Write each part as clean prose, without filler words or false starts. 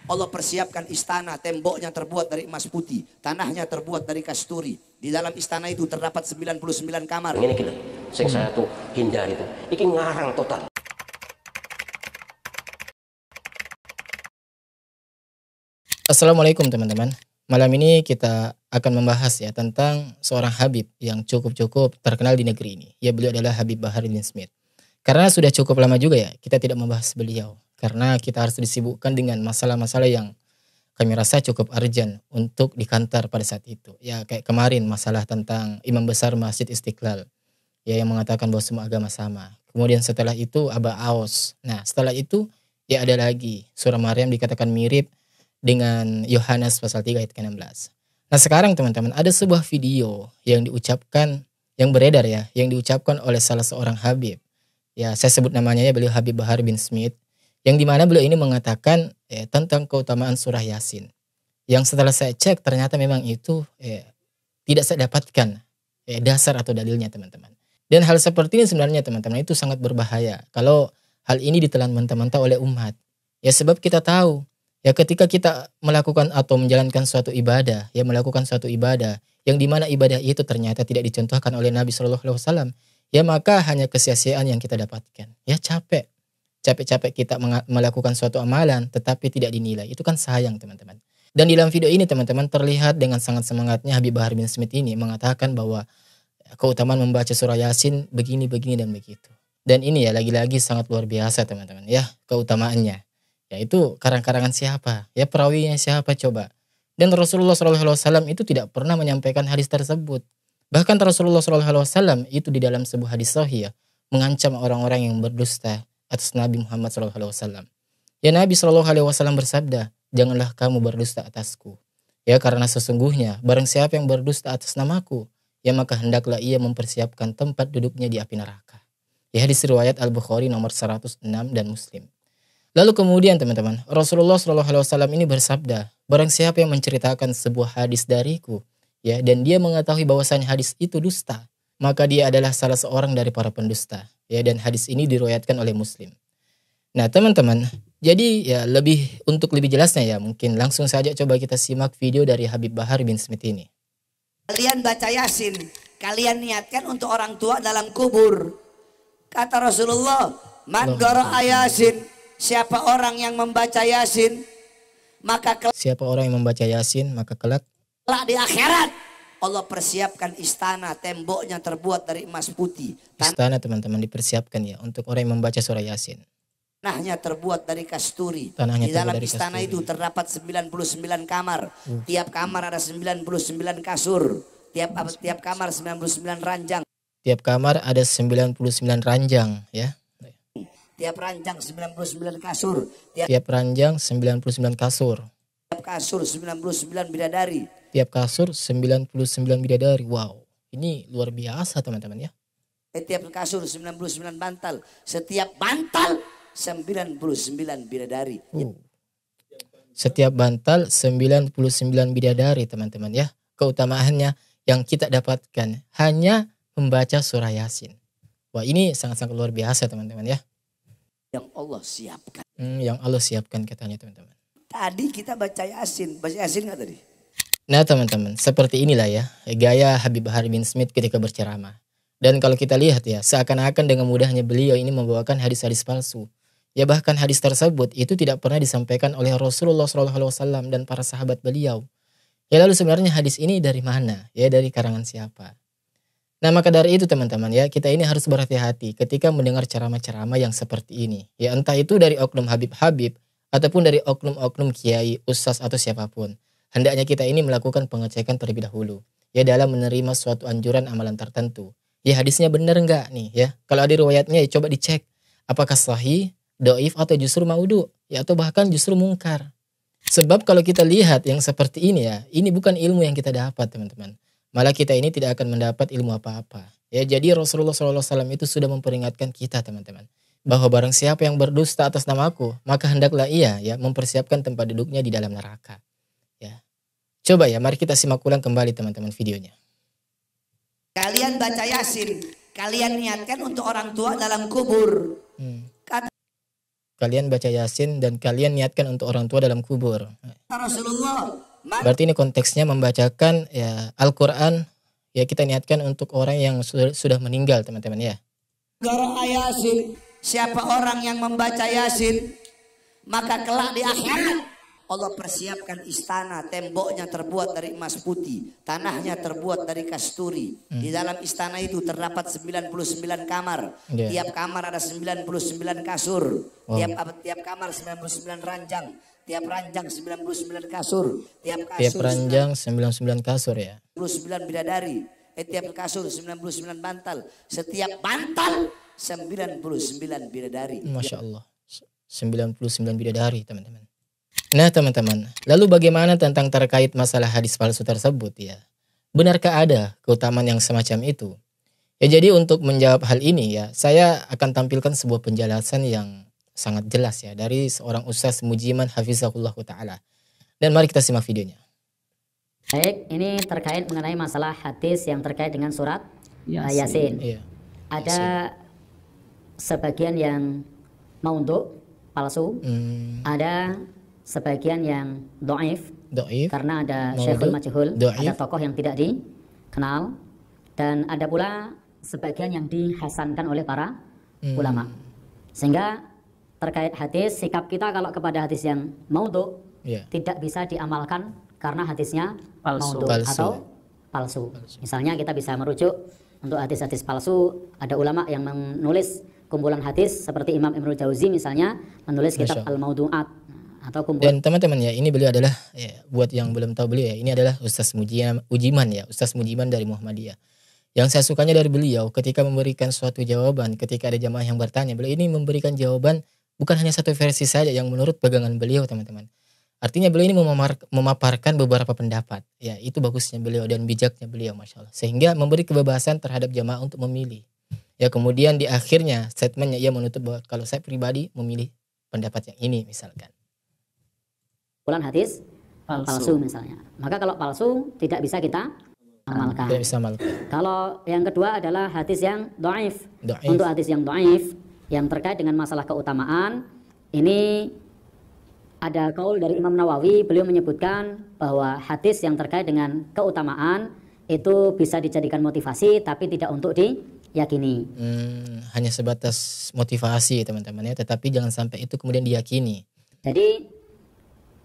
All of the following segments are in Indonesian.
Allah persiapkan istana, temboknya terbuat dari emas putih, tanahnya terbuat dari kasturi. Di dalam istana itu terdapat 99 kamar. Ini gitu, saya tuh hindari itu. Iki ngarang total. Assalamualaikum teman-teman. Malam ini kita akan membahas ya tentang seorang Habib yang cukup terkenal di negeri ini. Ya, beliau adalah Habib Bahar bin Smith. Karena sudah cukup lama juga ya kita tidak membahas beliau. Karena kita harus disibukkan dengan masalah-masalah yang kami rasa cukup urgent untuk dikantar pada saat itu. Ya, kayak kemarin masalah tentang Imam Besar Masjid Istiqlal. Ya, yang mengatakan bahwa semua agama sama. Kemudian setelah itu Aba Aos. Nah, setelah itu ya ada lagi surah Maryam dikatakan mirip dengan Yohanes pasal 3 ayat ke-16. Nah, sekarang teman-teman ada sebuah video yang diucapkan, yang beredar ya, yang diucapkan oleh salah seorang Habib. Ya, saya sebut namanya ya, beliau Habib Bahar bin Smith, yang dimana beliau ini mengatakan tentang keutamaan surah Yasin. Yang setelah saya cek ternyata memang itu tidak saya dapatkan dasar atau dalilnya teman-teman. Dan hal seperti ini sebenarnya teman-teman itu sangat berbahaya kalau hal ini ditelan mentah-mentah oleh umat. Ya, sebab kita tahu ya ketika kita melakukan atau menjalankan suatu ibadah, ya melakukan suatu ibadah yang dimana ibadah itu ternyata tidak dicontohkan oleh Nabi SAW, ya maka hanya kesia-siaan yang kita dapatkan. Ya capek-capek kita melakukan suatu amalan tetapi tidak dinilai. Itu kan sayang teman-teman. Dan di dalam video ini teman-teman terlihat dengan sangat semangatnya Habib Bahar bin Smith ini mengatakan bahwa keutamaan membaca surah Yasin begini dan begitu. Dan ini ya lagi-lagi sangat luar biasa teman-teman ya keutamaannya. Yaitu karang-karangan siapa? Ya perawinya siapa coba? Dan Rasulullah SAW itu tidak pernah menyampaikan hadis tersebut. Bahkan Rasulullah SAW itu di dalam sebuah hadis sahih ya, mengancam orang-orang yang berdusta atas Nabi Muhammad SAW. Ya, Nabi SAW bersabda, janganlah kamu berdusta atasku. Ya, karena sesungguhnya barang siapa yang berdusta atas namaku, ya maka hendaklah ia mempersiapkan tempat duduknya di api neraka. Ya, hadis riwayat Al-Bukhari nomor 106 dan Muslim. Lalu kemudian teman-teman, Rasulullah SAW ini bersabda, barang siapa yang menceritakan sebuah hadis dariku, ya, dan dia mengetahui bahwasanya hadis itu dusta, maka dia adalah salah seorang dari para pendusta. Ya, dan hadis ini diriwayatkan oleh Muslim. Nah teman-teman, jadi ya untuk lebih jelasnya ya mungkin langsung saja coba kita simak video dari Habib Bahar bin Smith ini. Kalian baca Yasin, kalian niatkan untuk orang tua dalam kubur. Kata Rasulullah, man qara'a Yasin, siapa orang yang membaca Yasin, maka siapa orang yang membaca Yasin, maka kelak di akhirat Allah persiapkan istana, temboknya terbuat dari emas putih. Istana teman-teman dipersiapkan ya untuk orang yang membaca surah Yasin. Tanahnya terbuat dari kasturi. Tanahnya di dalam dari istana kasturi. itu terdapat 99 kamar. Tiap kamar ada 99 kasur. Tiap kamar 99 ranjang. Tiap kamar ada 99 ranjang ya. Tiap ranjang 99 kasur. Tiap ranjang 99 kasur. Tiap kasur 99 bidadari. Tiap kasur 99 bidadari. Wow, ini luar biasa teman-teman ya. Tiap kasur 99 bantal. Setiap bantal 99 bidadari. Setiap bantal 99 bidadari teman-teman ya. Keutamaannya yang kita dapatkan hanya membaca surah Yasin. Wah, ini sangat-sangat luar biasa teman-teman ya. Yang Allah siapkan. Yang Allah siapkan katanya teman-teman. Tadi kita baca Yasin. Baca Yasin nggak tadi? Nah teman-teman, seperti inilah ya gaya Habib Bahar bin Smith ketika berceramah. Dan kalau kita lihat ya, seakan-akan dengan mudahnya beliau ini membawakan hadis-hadis palsu. Ya bahkan hadis tersebut itu tidak pernah disampaikan oleh Rasulullah SAW dan para sahabat beliau. Ya lalu sebenarnya hadis ini dari mana? Ya dari karangan siapa? Nah maka dari itu teman-teman ya, kita ini harus berhati-hati ketika mendengar ceramah-ceramah yang seperti ini. Ya entah itu dari oknum Habib-Habib ataupun dari oknum-oknum kiai, ustaz atau siapapun. Hendaknya kita ini melakukan pengecekan terlebih dahulu. Ya dalam menerima suatu anjuran amalan tertentu. Ya hadisnya benar enggak nih ya. Kalau ada riwayatnya ya coba dicek. Apakah sahih, doif atau justru maudu. Ya atau bahkan justru mungkar. Sebab kalau kita lihat yang seperti ini ya. Ini bukan ilmu yang kita dapat teman-teman. Malah kita ini tidak akan mendapat ilmu apa-apa. Ya jadi Rasulullah SAW itu sudah memperingatkan kita teman-teman. Bahwa barang siapa yang berdusta atas namaku. Maka hendaklah ia ya mempersiapkan tempat duduknya di dalam neraka. Ya. Coba ya mari kita simak ulang kembali teman-teman videonya. Kalian baca Yasin, kalian niatkan untuk orang tua dalam kubur. kalian baca Yasin dan kalian niatkan untuk orang tua dalam kubur. Rasulullah, man Berarti ini konteksnya membacakan ya Al-Quran, ya kita niatkan untuk orang yang sudah meninggal teman-teman ya. qara'a Yasin, siapa orang yang membaca Yasin, maka kelak di akhirat Allah persiapkan istana, temboknya terbuat dari emas putih, tanahnya terbuat dari kasturi. Di dalam istana itu terdapat 99 kamar. Ya. Tiap kamar ada 99 kasur. Wow. Tiap kamar 99 ranjang. Tiap ranjang 99 kasur. Tiap Tiap kasur ranjang 99 kasur ya. 99 bidadari. Tiap kasur 99 bantal. Setiap bantal 99 bidadari. Masya Allah. 99 bidadari teman-teman. Nah teman-teman, lalu bagaimana tentang terkait masalah hadis palsu tersebut ya? Benarkah ada keutamaan yang semacam itu? Ya jadi untuk menjawab hal ini ya, saya akan tampilkan sebuah penjelasan yang sangat jelas ya dari seorang Ustaz Mujiman Hafizahullah Ta'ala. Dan mari kita simak videonya. Baik, ini terkait mengenai masalah hadis yang terkait dengan surat Yasin. Iya. Ada sebagian yang maudhu, palsu. Ada sebagian yang dhaif Dhaif. karena ada Maudhu, syekhul majhul, dhaif. ada tokoh yang tidak dikenal, dan ada pula sebagian yang dihasankan oleh para ulama. Sehingga terkait hadis, sikap kita kalau kepada hadis yang maudhu Iya. tidak bisa diamalkan karena hadisnya maudhu Palsu. atau palsu. Misalnya kita bisa merujuk untuk hadis-hadis palsu, ada ulama yang menulis kumpulan hadis seperti Imam Ibnu Jauzi misalnya menulis kitab Masya Allah. Al-Maudu'at atau kumpulan. Dan teman-teman ya, ini beliau adalah ya, buat yang belum tahu beliau ya, ini adalah Ustaz Mujiman ya, Ustaz Mujiman dari Muhammadiyah. Yang saya sukanya dari beliau ketika memberikan suatu jawaban, ketika ada jamaah yang bertanya, beliau ini memberikan jawaban bukan hanya satu versi saja yang menurut pegangan beliau teman-teman. Artinya beliau ini memaparkan beberapa pendapat. Ya, itu bagusnya beliau dan bijaknya beliau, Masya Allah. Sehingga memberi kebebasan terhadap jamaah untuk memilih. Ya, kemudian di akhirnya statementnya ia menutup bahwa kalau saya pribadi memilih pendapat yang ini misalkan. Kumpulan hadis palsu misalnya. Maka kalau palsu tidak bisa kita amalkan. Tidak bisa amalkan. Kalau yang kedua adalah hadis yang dhaif. Dhaif. Untuk hadis yang dhaif yang terkait dengan masalah keutamaan, ini ada kaul dari Imam Nawawi, beliau menyebutkan bahwa hadis yang terkait dengan keutamaan itu bisa dijadikan motivasi tapi tidak untuk diyakini. Hanya sebatas motivasi teman-teman ya, tetapi jangan sampai itu kemudian diyakini. Jadi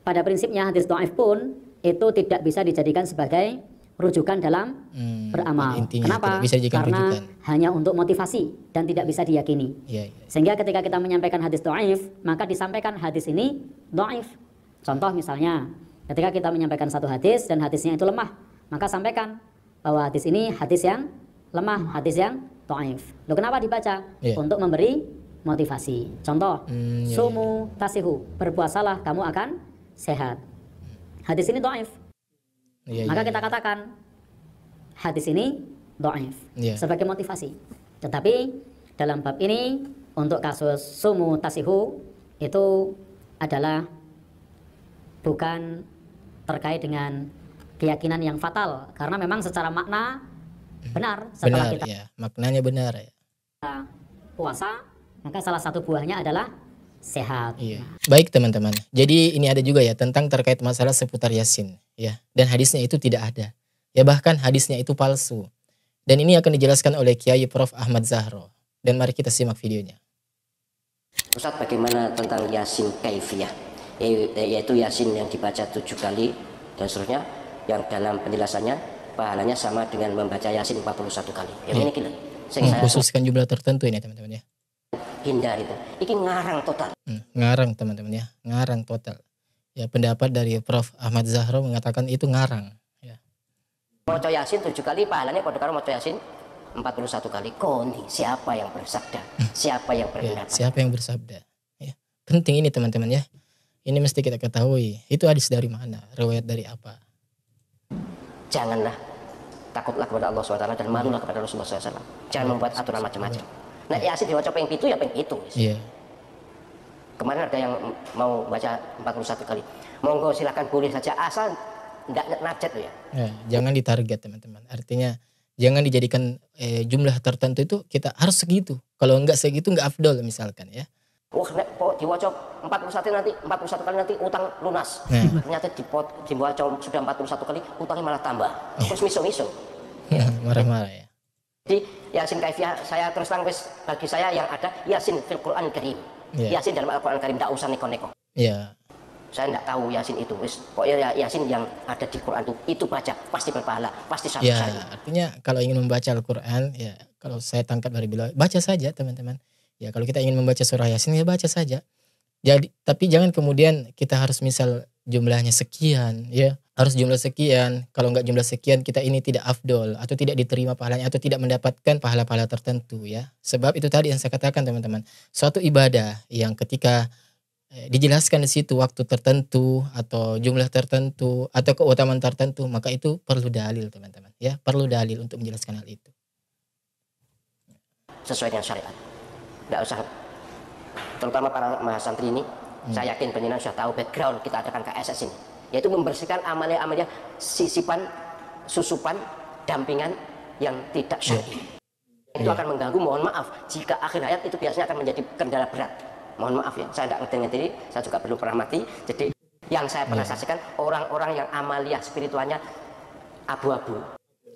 pada prinsipnya hadis dhaif pun itu tidak bisa dijadikan sebagai rujukan dalam beramal. Intinya Kenapa? tidak bisa dijadikan Karena rujukan. hanya untuk motivasi dan tidak bisa diyakini. Iya, iya. Sehingga ketika kita menyampaikan hadis dhaif, maka disampaikan hadis ini dhaif. Contoh misalnya, ketika kita menyampaikan satu hadis dan hadisnya itu lemah, maka sampaikan bahwa hadis ini hadis yang lemah, hadis yang dhaif. Loh, kenapa dibaca? Iya. Untuk memberi motivasi. Contoh, Iya, sumu tasihu, berpuasalah kamu akan sehat. Hadis ini dhaif. Iya, Maka iya, kita katakan hadis ini dhaif Iya. sebagai motivasi. Tetapi dalam bab ini untuk kasus sumu tasihu itu adalah bukan terkait dengan keyakinan yang fatal, karena memang secara makna benar setelah benar kita ya, maknanya benar ya. puasa, maka salah satu buahnya adalah sehat. Iya. Baik teman-teman. Jadi ini ada juga ya tentang terkait masalah seputar Yasin ya. Dan hadisnya itu tidak ada. Ya bahkan hadisnya itu palsu. Dan ini akan dijelaskan oleh Kiai Prof. Ahmad Zahro. Dan mari kita simak videonya. Ustaz, bagaimana tentang Yasin kaifiyah? Yaitu Yasin yang dibaca 7 kali dan seterusnya, yang dalam penjelasannya pahalanya sama dengan membaca Yasin 41 kali. Yang ini gila. Saya Khususkan jumlah tertentu ini teman-teman ya. hindari itu. Ini ngarang total. Ngarang teman-teman ya. Ngarang total. Ya pendapat dari Prof. Ahmad Zahro mengatakan itu ngarang. Ya. Maca Yasin 7 kali pahalanya pada karo maca Yasin 41 kali. Koni, siapa yang bersabda? Siapa yang Ya, berpendapat? siapa yang bersabda? Ya. Penting ini teman-teman ya. Ini mesti kita ketahui. Itu hadis dari mana? Riwayat dari apa? Janganlah takutlah kepada Allah SWT dan malulah kepada Rasulullah SAW. Jangan membuat aturan macam-macam. Nah, Yasin diwaca peng pitu ya peng pitu. Iya. Kemarin ada yang mau baca 41 kali. Monggo silakan, boleh saja asal enggak najat tuh ya. Ya, jangan ditarget teman-teman. Artinya jangan dijadikan jumlah tertentu itu kita harus segitu. Kalau enggak segitu enggak afdol misalkan ya. Wah, nek kok diwaca 41 nanti 41 kali nanti utang lunas. Ternyata dibaca sudah 41 kali utangnya malah tambah. Terus miso-miso. Ya, marah-marah ya. Jadi Yasin Kaifiah saya terus terang bagi saya yang ada Yasin fil Quran Karim. Yasin dalam Al-Quran Karim, tidak usah neko-neko. Iya. Saya tidak tahu Yasin itu. Pokoknya Yasin yang ada di Quran itu baca pasti berpahala, pasti satu Ya, kali. artinya kalau ingin membaca Al-Quran, ya kalau saya tangkap dari beliau, baca saja teman-teman. Ya kalau kita ingin membaca surah Yasin, ya baca saja. Jadi, tapi jangan kemudian kita harus misal jumlahnya sekian, ya harus jumlah sekian. Kalau nggak jumlah sekian, kita ini tidak afdol atau tidak diterima pahalanya atau tidak mendapatkan pahala-pahala tertentu, ya. Sebab itu tadi yang saya katakan teman-teman, suatu ibadah yang ketika dijelaskan di situ waktu tertentu atau jumlah tertentu atau keutamaan tertentu, maka itu perlu dalil teman-teman, ya perlu dalil untuk menjelaskan hal itu. Sesuai dengan syariat. Tidak usah, terutama para mahasantri ini, saya yakin penjenengan sudah tahu background kita adakan KSS ini, yaitu membersihkan amalia-amalia sisipan, susupan, dampingan yang tidak syar'i. Itu akan mengganggu, mohon maaf, jika akhir hayat itu biasanya akan menjadi kendala berat. Mohon maaf ya, saya tidak ngerti-ngerti, saya juga belum pernah mati. Jadi yang saya pernah saksikan orang-orang yang amalia spiritualnya abu-abu.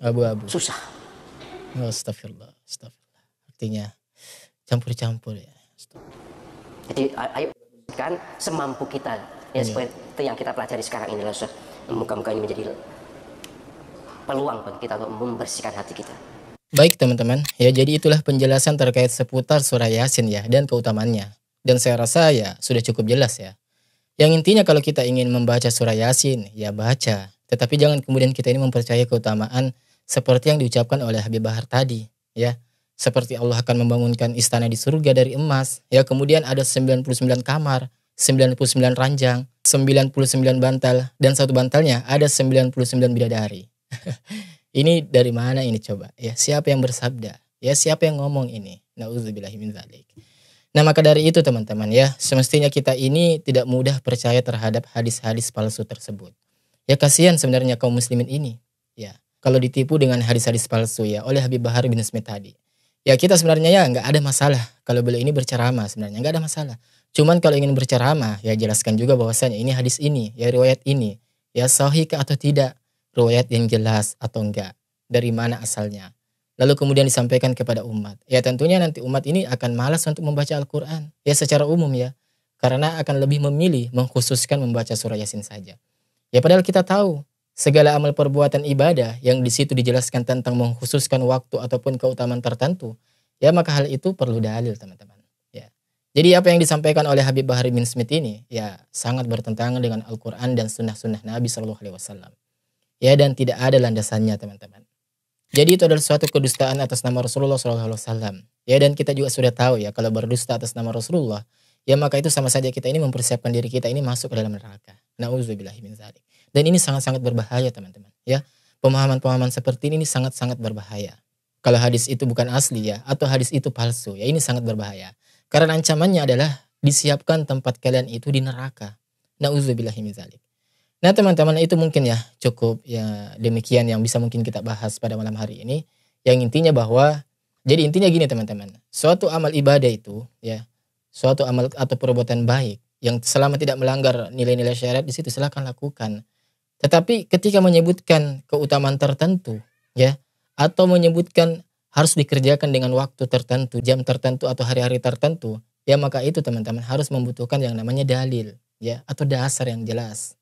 Abu-abu. Susah. Oh, astagfirullah, astagfirullah. Artinya campur-campur ya. Jadi ayo kan semampu kita ya, seperti yang kita pelajari sekarang ini lah. Muka-muka ini menjadi peluang bagi kita untuk membersihkan hati kita. Baik teman-teman, ya jadi itulah penjelasan terkait seputar surah Yasin ya dan keutamaannya. Dan saya rasa ya sudah cukup jelas ya. Yang intinya kalau kita ingin membaca surah Yasin, ya baca. Tetapi jangan kemudian kita ini mempercayai keutamaan seperti yang diucapkan oleh Habib Bahar tadi, ya. Seperti Allah akan membangunkan istana di surga dari emas, ya kemudian ada 99 kamar, 99 ranjang, 99 bantal, dan satu bantalnya ada 99 bidadari. Ini dari mana ini coba? Ya siapa yang bersabda? Ya siapa yang ngomong ini? Nauzubillahi min dzalik. Nah maka dari itu teman-teman ya, semestinya kita ini tidak mudah percaya terhadap hadis-hadis palsu tersebut. Ya kasihan sebenarnya kaum muslimin ini, ya kalau ditipu dengan hadis-hadis palsu ya oleh Habib Bahar bin Smith tadi. Ya kita sebenarnya ya nggak ada masalah kalau beliau ini berceramah, sebenarnya nggak ada masalah. Cuman kalau ingin berceramah ya jelaskan juga bahwasanya ini hadis ini, ya riwayat ini, ya sahih atau tidak, riwayat yang jelas atau enggak, dari mana asalnya. Lalu kemudian disampaikan kepada umat. Ya tentunya nanti umat ini akan malas untuk membaca Al-Quran. Ya secara umum ya. Karena akan lebih memilih mengkhususkan membaca surah Yasin saja. Ya padahal kita tahu segala amal perbuatan ibadah yang di situ dijelaskan tentang mengkhususkan waktu ataupun keutamaan tertentu. Ya maka hal itu perlu dalil teman-teman. Ya. Jadi apa yang disampaikan oleh Habib Bahar bin Smith ini ya sangat bertentangan dengan Al-Quran dan sunnah-sunnah Nabi SAW. Ya dan tidak ada landasannya teman-teman. Jadi itu adalah suatu kedustaan atas nama Rasulullah SAW. Ya dan kita juga sudah tahu ya kalau berdusta atas nama Rasulullah, ya maka itu sama saja kita ini mempersiapkan diri kita ini masuk ke dalam neraka. Nauzubillahi min dzalik. Dan ini sangat-sangat berbahaya teman-teman. Ya pemahaman-pemahaman seperti ini sangat-sangat berbahaya. Kalau hadis itu bukan asli ya atau hadis itu palsu, ya ini sangat berbahaya. Karena ancamannya adalah disiapkan tempat kalian itu di neraka. Nauzubillahi min dzalik. Nah teman-teman itu mungkin ya cukup ya demikian yang bisa mungkin kita bahas pada malam hari ini. Yang intinya bahwa, jadi intinya gini teman-teman. Suatu amal ibadah itu ya, suatu amal atau perbuatan baik yang selama tidak melanggar nilai-nilai syariat di situ silakan lakukan. Tetapi ketika menyebutkan keutamaan tertentu ya, atau menyebutkan harus dikerjakan dengan waktu tertentu, jam tertentu atau hari-hari tertentu, ya maka itu teman-teman harus membutuhkan yang namanya dalil ya atau dasar yang jelas.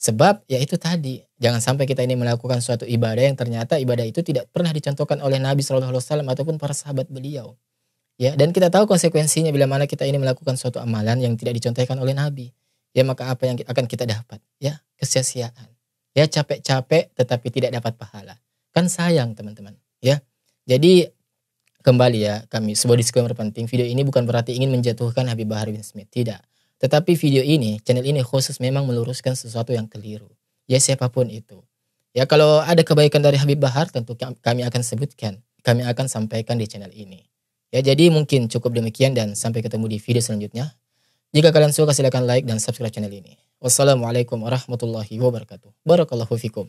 Sebab ya itu tadi, jangan sampai kita ini melakukan suatu ibadah yang ternyata ibadah itu tidak pernah dicontohkan oleh Nabi SAW ataupun para sahabat beliau. Ya, dan kita tahu konsekuensinya bila mana kita ini melakukan suatu amalan yang tidak dicontohkan oleh Nabi. Ya maka apa yang akan kita dapat? Ya kesia-siaan. Ya capek-capek tetapi tidak dapat pahala. Kan sayang teman-teman. Ya, jadi kembali ya kami sebuah disclaimer penting. Video ini bukan berarti ingin menjatuhkan Habib Bahar bin Smith. Tidak. Tetapi video ini, channel ini khusus memang meluruskan sesuatu yang keliru. Ya siapapun itu. Ya kalau ada kebaikan dari Habib Bahar tentu kami akan sebutkan. Kami akan sampaikan di channel ini. Ya jadi mungkin cukup demikian dan sampai ketemu di video selanjutnya. Jika kalian suka silakan like dan subscribe channel ini. Wassalamualaikum warahmatullahi wabarakatuh. Barakallahu fikum.